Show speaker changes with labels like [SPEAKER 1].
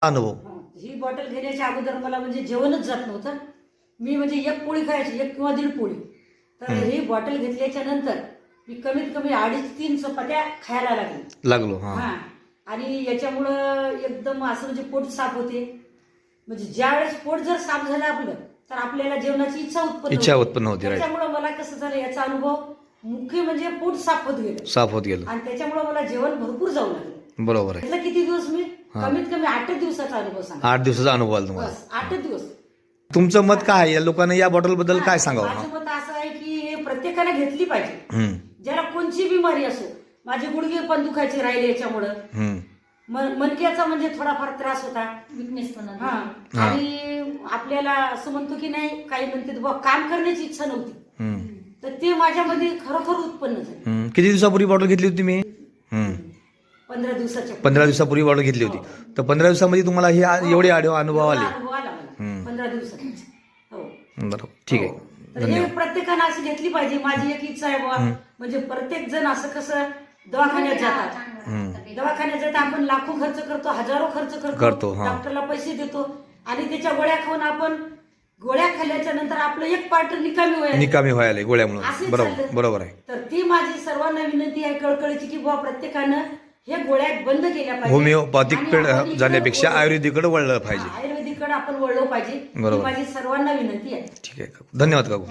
[SPEAKER 1] अनुभव.
[SPEAKER 2] ही बॉटल घेण्याच्या अगोदर मला म्हणजे जेवणच जात नव्हतं. मी म्हणजे एक पोळी खायची, 1 किंवा 1.5 पोळी. तर ही बॉटल घेतल्याच्या नंतर मी कमीत कमी 2.5-3 चपात्या खायला
[SPEAKER 1] लागलो.
[SPEAKER 2] हा. आणि याच्यामुळं एकदम असं म्हणजे पोट साफ होते. म्हणजे ज्यावेळेस पोट जर साफ झालं आपलं तर आपल्याला जेवणाची इच्छा उत्पन्न होते. त्याच्यामुळे मला कसं झालं याचा अनुभव मुख्य म्हणजे पोट साफ होत गेलं आणि त्याच्यामुळे मला जेवण भरपूर जाऊ लागलं.
[SPEAKER 1] बरोबर आहे.
[SPEAKER 2] किती दिवस मी कमीत कमी 8 दिवसाचा अनुभव सांगा.
[SPEAKER 1] 8 दिवसाचा अनुभव आला तुम्हाला.
[SPEAKER 2] 8 दिवस.
[SPEAKER 1] तुमचं मत काय आहे? या लोकांना या बॉटल बद्दल काय सांगावं?
[SPEAKER 2] माझं मत असं आहे की हे प्रत्येकाने घेतली पाहिजे. ज्याला कोणची बिमारी असो. माझे गुडघे पण दुखायचे राहिले याच्यामुळं. मणक्याचा म्हणजे थोडाफार त्रास होता, विकनेस पण. आणि आपल्याला असं म्हणतो की नाही, काही म्हणते बाबा काम करण्याची इच्छा नव्हती, तर ते माझ्यामध्ये खरोखर उत्पन्न झालं.
[SPEAKER 1] किती दिवसापूर्वी बॉटल घेतली होती तुम्ही?
[SPEAKER 2] 15
[SPEAKER 1] दिवसापूर्वी बॉटल घेतली होती. तर 15 दिवसामध्ये तुम्हाला हे एवढे अनुभव आले?
[SPEAKER 2] 15 दिवसात. हो,
[SPEAKER 1] बरोबर. ठीक आहे.
[SPEAKER 2] तर हे प्रत्येकानं असं घेतली पाहिजे. माझी एक इच्छा आहे बाबा, म्हणजे प्रत्येक जण असं कसं दवाखान्यात जातात. दवाखान्यात जातात आपण लाखो खर्च करतो, हजारो खर्च करतो, डॉक्टरला पैसे देतो आणि त्याच्या गोळ्या खाऊन आपण गोळ्या खाल्ल्याच्या नंतर आपलं एक पार्ट निकामी व्हायला गोळ्यामुळे. बरोबर आहे. तर ती माझी सर्वांना विनंती आहे कळकळीची की बाबा प्रत्येकानं हे गोळ्या बंद केल्या पाहिजे.
[SPEAKER 1] होमिओपॅथिक जाण्यापेक्षा आयुर्वेदिकडे वळलं पाहिजे.
[SPEAKER 2] आयुर्वेदिकडे आपण वळलो पाहिजे. माझी सर्वांना विनंती आहे.
[SPEAKER 1] ठीक आहे. धन्यवाद काकू.